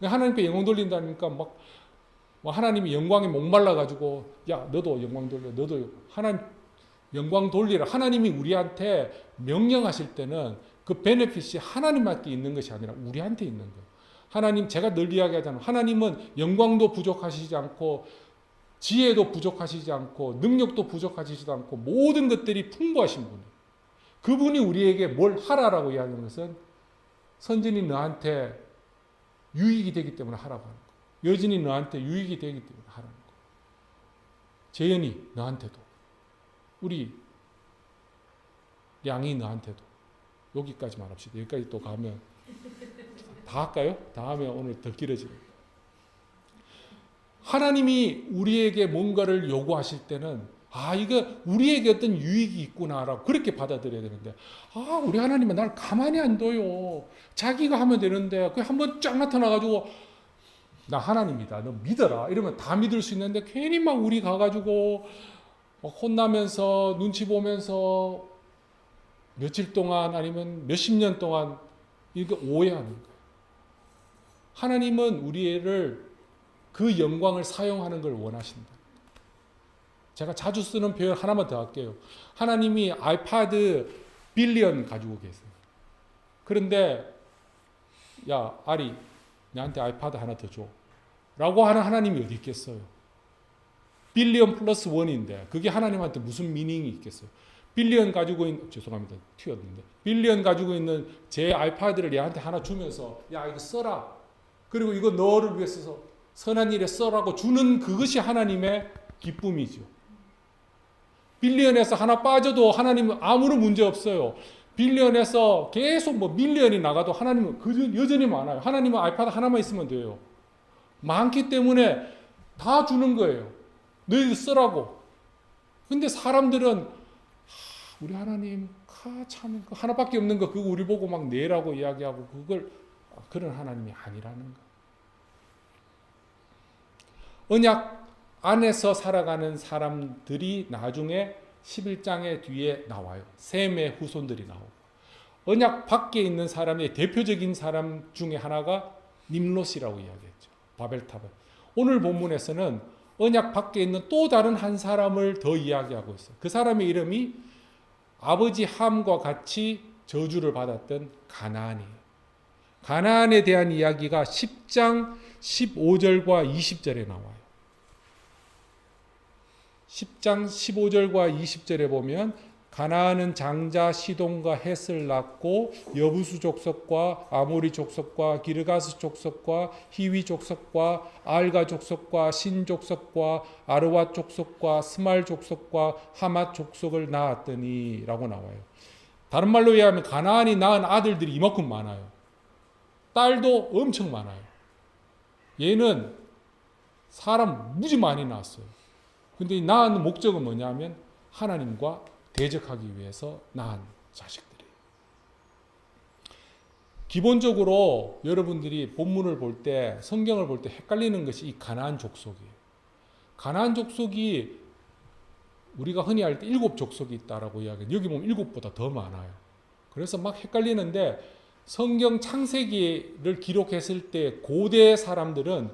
하나님께 영광 돌린다니까 막 하나님이 영광에 목말라가지고 야 너도 영광 돌려 너도 하나님 영광 돌리라. 하나님이 우리한테 명령하실 때는 그 베네핏이 하나님한테 있는 것이 아니라 우리한테 있는 거예요. 하나님 제가 늘 이야기하잖아요. 하나님은 영광도 부족하시지 않고 지혜도 부족하시지 않고 능력도 부족하시지도 않고 모든 것들이 풍부하신 분이에요. 그분이 우리에게 뭘 하라라고 이야기하는 것은 선진이 너한테 유익이 되기 때문에 하라고 하는 거예요. 여진이 너한테 유익이 되기 때문에 하라는 거예요. 재현이 너한테도 우리 양이 너한테도 여기까지만 합시다. 여기까지 또 가면 다 할까요? 다 하면 오늘 더 길어지네요. 하나님이 우리에게 뭔가를 요구하실 때는 이거 우리에게 어떤 유익이 있구나라고 그렇게 받아들여야 되는데 우리 하나님은 날 가만히 안 둬요. 자기가 하면 되는데 그 한번 쫙 나타나가지고 나 하나님이다. 너 믿어라. 이러면 다 믿을 수 있는데 괜히 막 우리 가가지고 막 혼나면서 눈치 보면서 며칠 동안 아니면 몇십 년 동안 이거 오해하는 거예요. 하나님은 우리를 그 영광을 사용하는 걸 원하신다. 제가 자주 쓰는 표현 하나만 더 할게요. 하나님이 아이패드 빌리언 가지고 계세요. 그런데 야 아리 나한테 아이패드 하나 더 줘. 라고 하는 하나님이 어디 있겠어요. 빌리언 플러스 원인데 그게 하나님한테 무슨 미닝이 있겠어요. 빌리언 가지고 있는 죄송합니다. 튀었는데 빌리언 가지고 있는 제 아이패드를 얘한테 하나 주면서 야 이거 써라. 그리고 이거 너를 위해 써서 선한 일에 써라고 주는 그것이 하나님의 기쁨이죠. 빌리언에서 하나 빠져도 하나님은 아무런 문제 없어요. 빌리언에서 계속 뭐 밀리언이 나가도 하나님은 여전히 많아요. 하나님은 아이패드 하나만 있으면 돼요. 많기 때문에 다 주는 거예요. 너희들 쓰라고. 근데 사람들은 우리 하나님 참 하나밖에 없는 거 그거 우리 보고 막 내라고 이야기하고 그걸 그런 하나님이 아니라는 거. 언약 안에서 살아가는 사람들이 나중에 11장의 뒤에 나와요. 셈의 후손들이 나오고. 언약 밖에 있는 사람의 대표적인 사람 중에 하나가 님롯이라고 이야기했죠. 바벨탑을. 오늘 본문에서는 언약 밖에 있는 또 다른 한 사람을 더 이야기하고 있어요. 그 사람의 이름이 아버지 함과 같이 저주를 받았던 가나안이에요. 가나안에 대한 이야기가 10장 15절과 20절에 나와요. 10장 15절과 20절에 보면 가나안은 장자 시돈과 헷을 낳고 여부수 족속과 아모리 족속과 기르가스 족속과 히위 족속과 알가 족속과 신 족속과 아르와 족속과 스말 족속과 하맛 족속을 낳았더니 라고 나와요. 다른 말로 얘기하면 가나안이 낳은 아들들이 이만큼 많아요. 딸도 엄청 많아요. 얘는 사람 무지 많이 낳았어요. 근데 이 낳은 목적은 뭐냐면 하나님과 대적하기 위해서 낳은 자식들이에요. 기본적으로 여러분들이 본문을 볼 때, 성경을 볼 때 헷갈리는 것이 이 가나안 족속이에요. 가나안 족속이 우리가 흔히 할 때 7족속이 있다라고 이야기해요. 여기 보면 7보다 더 많아요. 그래서 막 헷갈리는데 성경 창세기를 기록했을 때 고대 사람들은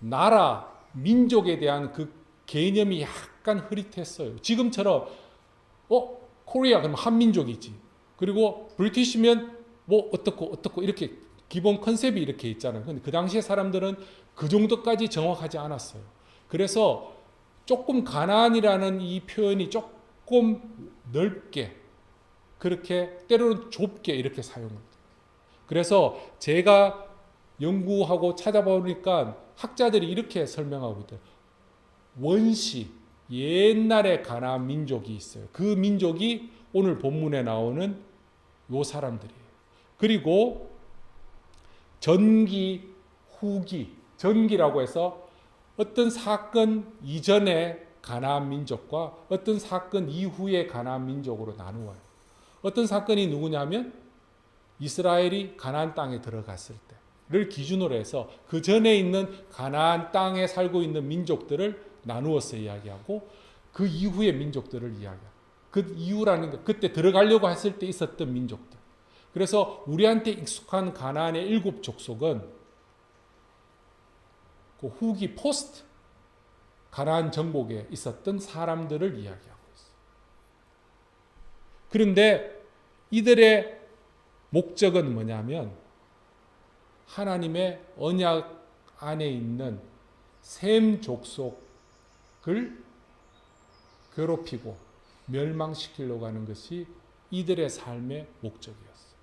나라, 민족에 대한 그 개념이 약간 흐릿했어요. 지금처럼 코리아 그러면 한민족이지. 그리고 브리티시면 뭐 어떻고 이렇게 기본 컨셉이 이렇게 있잖아요. 근데 그 당시에 사람들은 그 정도까지 정확하지 않았어요. 그래서 조금 가나안이라는 이 표현이 조금 넓게 그렇게 때로는 좁게 이렇게 사용합니다. 그래서 제가 연구하고 찾아보니까 학자들이 이렇게 설명하고 있대요. 원시 옛날에 가나안 민족이 있어요. 그 민족이 오늘 본문에 나오는 요 사람들이에요. 그리고 전기, 후기, 전기라고 해서 어떤 사건 이전의 가나안 민족과 어떤 사건 이후의 가나안 민족으로 나누어요. 어떤 사건이 누구냐면 이스라엘이 가나안 땅에 들어갔을 때를 기준으로 해서 그 전에 있는 가나안 땅에 살고 있는 민족들을 나누어서 이야기하고 그 이후의 민족들을 이야기하고 그 이후라는 게 그때 들어가려고 했을 때 있었던 민족들. 그래서 우리한테 익숙한 가나안의 7족속은 그 후기 포스트 가나안 정복에 있었던 사람들을 이야기하고 있어요. 그런데 이들의 목적은 뭐냐면 하나님의 언약 안에 있는 셈 족속을 괴롭히고 멸망시키려고 하는 것이 이들의 삶의 목적이었어요.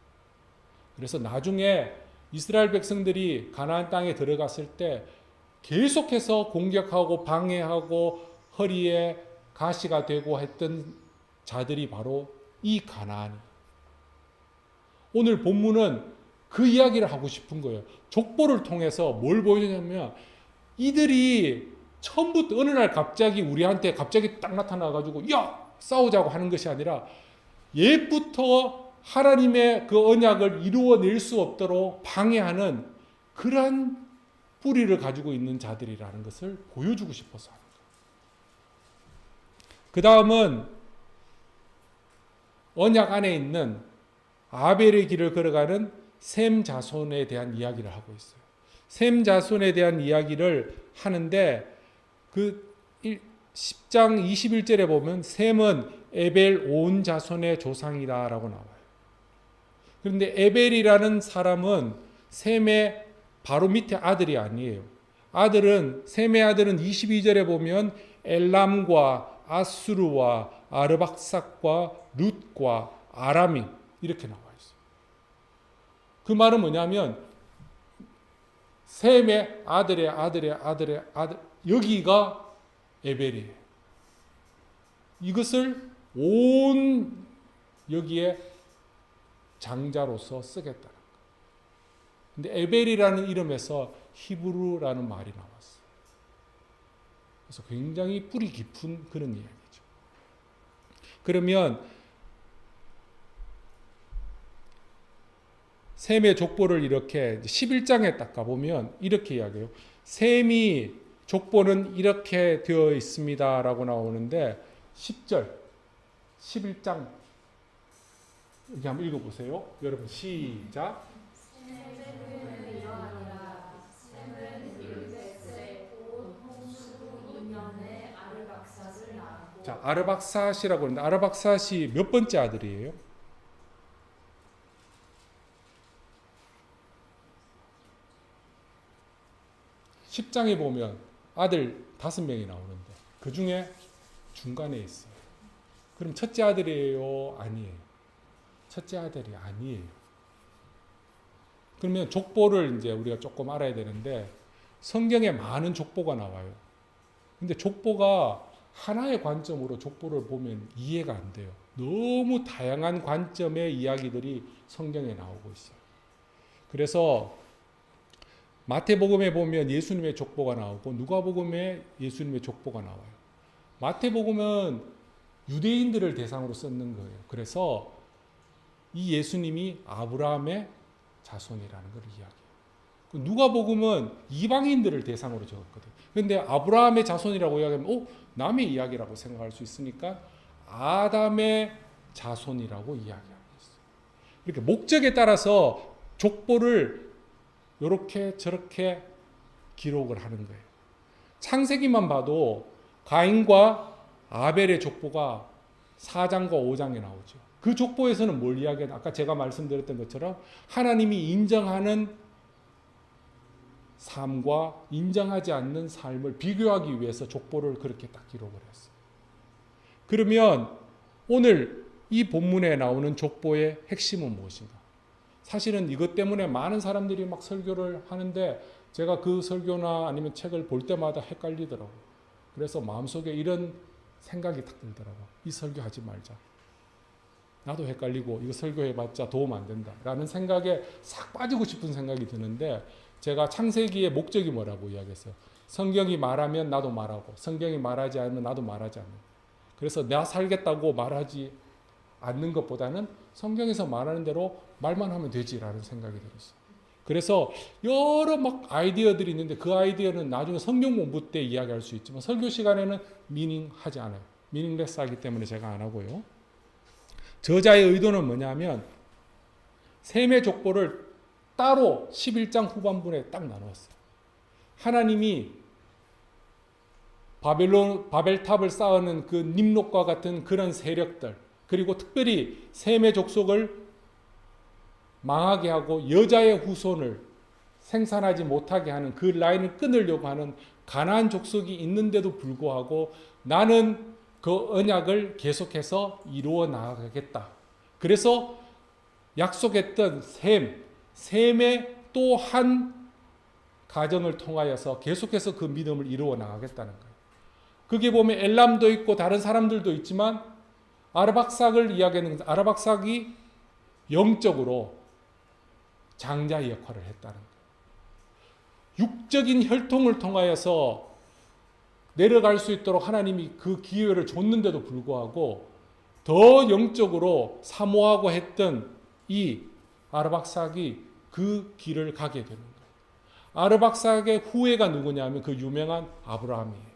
그래서 나중에 이스라엘 백성들이 가나안 땅에 들어갔을 때 계속해서 공격하고 방해하고 허리에 가시가 되고 했던 자들이 바로 이 가나안이. 오늘 본문은 그 이야기를 하고 싶은 거예요. 족보를 통해서 뭘 보여주냐면 이들이 처음부터 어느 날 갑자기 우리한테 갑자기 딱 나타나가지고 야 싸우자고 하는 것이 아니라 옛부터 하나님의 그 언약을 이루어낼 수 없도록 방해하는 그러한 뿌리를 가지고 있는 자들이라는 것을 보여주고 싶어서 하는 거예요. 그 다음은 언약 안에 있는 아벨의 길을 걸어가는 셈 자손에 대한 이야기를 하고 있어요. 셈 자손에 대한 이야기를 하는데 그 10장 21절에 보면 셈은 에벨 온 자손의 조상이다라고 나와요. 그런데 에벨이라는 사람은 셈의 바로 밑에 아들이 아니에요. 셈의 아들은 22절에 보면 엘람과 아수르와 아르박삭과 룻과 아람인 이렇게 나와 있어요. 그 말은 뭐냐면 셈의 아들 여기가 에벨이에요. 이것을 온 여기에 장자로서 쓰겠다는 거예요. 근데 에벨이라는 이름에서 히브루라는 말이 나왔어요. 그래서 굉장히 뿌리 깊은 그런 이야기죠. 그러면 셈의 족보를 이렇게 11장에 딱 가보면 이렇게 이야기해요. 셈이 족보는 이렇게 되어 있습니다라고 나오는데 10절, 11장 여기 한번 읽어보세요. 여러분 시작. 자, 아르박삿이라고 하는데 아르박삿이 몇 번째 아들이에요? 10장에 보면 아들 5명이 나오는데 그 중에 중간에 있어요. 그럼 첫째 아들이에요? 아니에요. 첫째 아들이 아니에요. 그러면 족보를 이제 우리가 조금 알아야 되는데 성경에 많은 족보가 나와요. 근데 족보가 하나의 관점으로 족보를 보면 이해가 안 돼요. 너무 다양한 관점의 이야기들이 성경에 나오고 있어요. 그래서 마태복음에 보면 예수님의 족보가 나오고 누가복음에 예수님의 족보가 나와요. 마태복음은 유대인들을 대상으로 썼는 거예요. 그래서 이 예수님이 아브라함의 자손이라는 걸 이야기해요. 누가복음은 이방인들을 대상으로 적었거든요. 그런데 아브라함의 자손이라고 이야기하면 남의 이야기라고 생각할 수 있으니까 아담의 자손이라고 이야기하고 있어요. 이렇게 목적에 따라서 족보를 이렇게 저렇게 기록을 하는 거예요. 창세기만 봐도 가인과 아벨의 족보가 4장과 5장에 나오죠. 그 족보에서는 뭘 이야기하냐? 아까 제가 말씀드렸던 것처럼 하나님이 인정하는 삶과 인정하지 않는 삶을 비교하기 위해서 족보를 그렇게 딱 기록을 했어요. 그러면 오늘 이 본문에 나오는 족보의 핵심은 무엇인가? 사실은 이것 때문에 많은 사람들이 막 설교를 하는데 제가 그 설교나 아니면 책을 볼 때마다 헷갈리더라고요. 그래서 마음속에 이런 생각이 딱 들더라고요. 이 설교하지 말자. 나도 헷갈리고 이거 설교해봤자 도움 안 된다 라는 생각에 싹 빠지고 싶은 생각이 드는데 제가 창세기의 목적이 뭐라고 이야기했어요. 성경이 말하면 나도 말하고 성경이 말하지 않으면 나도 말하지 않는. 그래서 나 살겠다고 말하지 않는 것보다는 성경에서 말하는 대로 말만 하면 되지라는 생각이 들었어요. 그래서 여러 막 아이디어들이 있는데 그 아이디어는 나중에 성경 공부 때 이야기할 수 있지만 설교 시간에는 미닝하지 않아요. 미닝레스하기 때문에 제가 안 하고요. 저자의 의도는 뭐냐면 셈의 족보를 따로 11장 후반부에 딱 나눴어요. 하나님이 바벨탑을 쌓는 그 nimrod과 같은 그런 세력들 그리고 특별히 셈의 족속을 망하게 하고 여자의 후손을 생산하지 못하게 하는 그 라인을 끊으려고 하는 가나안 족속이 있는데도 불구하고 나는 그 언약을 계속해서 이루어 나가겠다. 그래서 약속했던 셈의 또 한 가정을 통하여서 계속해서 그 믿음을 이루어 나가겠다는 거예요. 그게 보면 엘람도 있고 다른 사람들도 있지만 아르박삭을 이야기하는 것은 아르박삭이 영적으로 장자의 역할을 했다는 거예요. 육적인 혈통을 통하여서 내려갈 수 있도록 하나님이 그 기회를 줬는데도 불구하고 더 영적으로 사모하고 했던 이 아르박삭이 그 길을 가게 되는 거예요. 아르박삭의 후예가 누구냐면 그 유명한 아브라함이에요.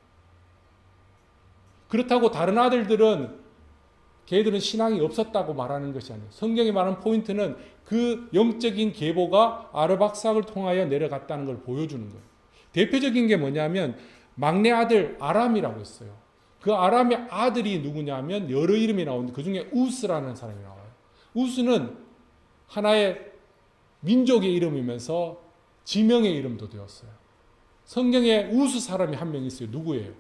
그렇다고 다른 아들들은 걔들은 신앙이 없었다고 말하는 것이 아니에요. 성경이 말하는 포인트는 그 영적인 계보가 아르박삭을 통하여 내려갔다는 걸 보여주는 거예요. 대표적인 게 뭐냐면 막내 아들 아람이라고 있어요. 그 아람의 아들이 누구냐면 여러 이름이 나오는데 그 중에 우스라는 사람이 나와요. 우스는 하나의 민족의 이름이면서 지명의 이름도 되었어요. 성경에 우스 사람이 한 명 있어요. 누구예요?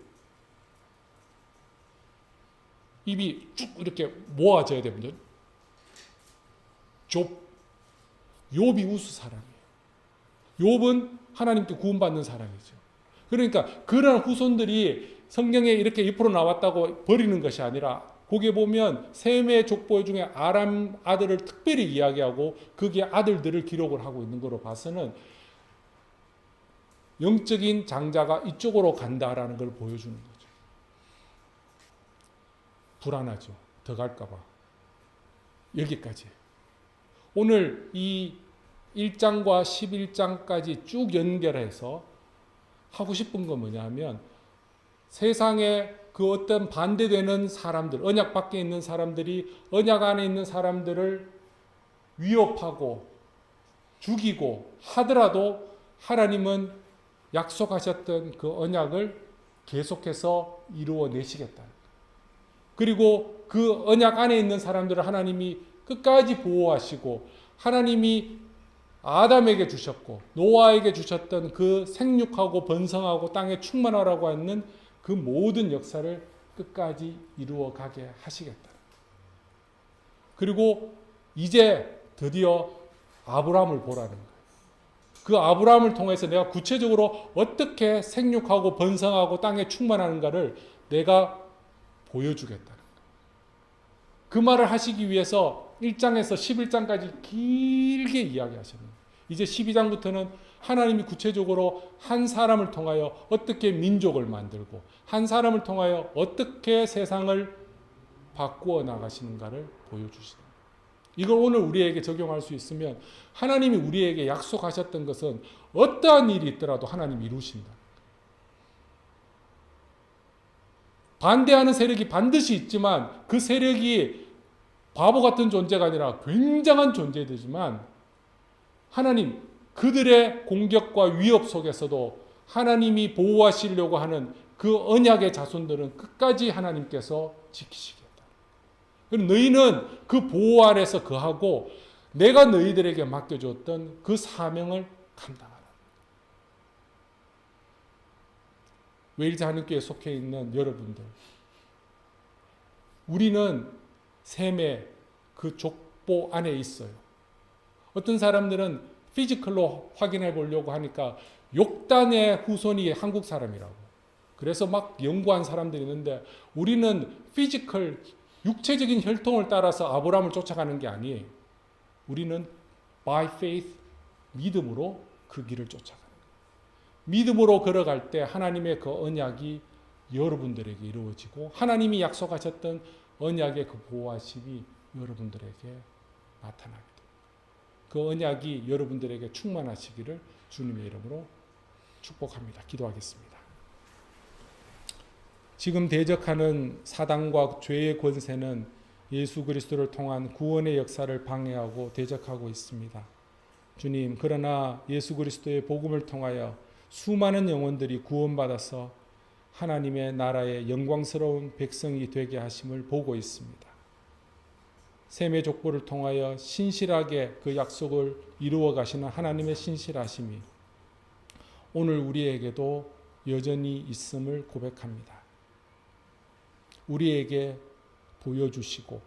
입이 쭉 이렇게 모아져야 됩니다. 욥이 우스 사람이에요. 욥은 하나님께 구원받는 사람이죠. 그러니까 그런 후손들이 성경에 이렇게 2% 나왔다고 버리는 것이 아니라 거기에 보면 셈의 족보 중에 아람 아들을 특별히 이야기하고 거기에 아들들을 기록을 하고 있는 거로 봐서는 영적인 장자가 이쪽으로 간다라는 걸 보여주는 거죠. 불안하죠. 더 갈까봐. 여기까지. 오늘 이 1장과 11장까지 쭉 연결해서 하고 싶은 건 뭐냐면 세상에 그 어떤 반대되는 사람들, 언약 밖에 있는 사람들이 언약 안에 있는 사람들을 위협하고 죽이고 하더라도 하나님은 약속하셨던 그 언약을 계속해서 이루어내시겠다. 그리고 그 언약 안에 있는 사람들을 하나님이 끝까지 보호하시고 하나님이 아담에게 주셨고 노아에게 주셨던 그 생육하고 번성하고 땅에 충만하라고 하는 그 모든 역사를 끝까지 이루어 가게 하시겠다. 그리고 이제 드디어 아브라함을 보라는 거예요. 그 아브라함을 통해서 내가 구체적으로 어떻게 생육하고 번성하고 땅에 충만하는가를 내가 보여주겠다는 거예요. 그 말을 하시기 위해서 1장에서 11장까지 길게 이야기하셨는데 이제 12장부터는 하나님이 구체적으로 한 사람을 통하여 어떻게 민족을 만들고 한 사람을 통하여 어떻게 세상을 바꾸어 나가시는가를 보여주시는 거예요. 이걸 오늘 우리에게 적용할 수 있으면 하나님이 우리에게 약속하셨던 것은 어떠한 일이 있더라도 하나님이 이루신다. 반대하는 세력이 반드시 있지만 그 세력이 바보 같은 존재가 아니라 굉장한 존재되지만 하나님 그들의 공격과 위협 속에서도 하나님이 보호하시려고 하는 그 언약의 자손들은 끝까지 하나님께서 지키시겠다. 그럼 너희는 그 보호 아래서 거하고 내가 너희들에게 맡겨줬던 그 사명을 감당하라. 웨일즈 한인교회에 속해 있는 여러분들, 우리는 셈의 그 족보 안에 있어요. 어떤 사람들은 피지컬로 확인해 보려고 하니까 욕단의 후손이 한국 사람이라고. 그래서 막 연구한 사람들이 있는데 우리는 피지컬, 육체적인 혈통을 따라서 아브라함을 쫓아가는 게 아니에요. 우리는 by faith, 믿음으로 그 길을 쫓아가는 거예요. 믿음으로 걸어갈 때 하나님의 그 언약이 여러분들에게 이루어지고 하나님이 약속하셨던 언약의 그 보호하심이 여러분들에게 나타나게 됩니다. 그 언약이 여러분들에게 충만하시기를 주님의 이름으로 축복합니다. 기도하겠습니다. 지금 대적하는 사단과 죄의 권세는 예수 그리스도를 통한 구원의 역사를 방해하고 대적하고 있습니다. 주님, 그러나 예수 그리스도의 복음을 통하여 수많은 영혼들이 구원받아서 하나님의 나라의 영광스러운 백성이 되게 하심을 보고 있습니다. 셈의 족보를 통하여 신실하게 그 약속을 이루어 가시는 하나님의 신실하심이 오늘 우리에게도 여전히 있음을 고백합니다. 우리에게 보여주시고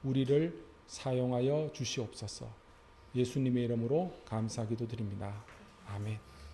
우리를 사용하여 주시옵소서. 예수님의 이름으로 감사기도 드립니다. 아멘.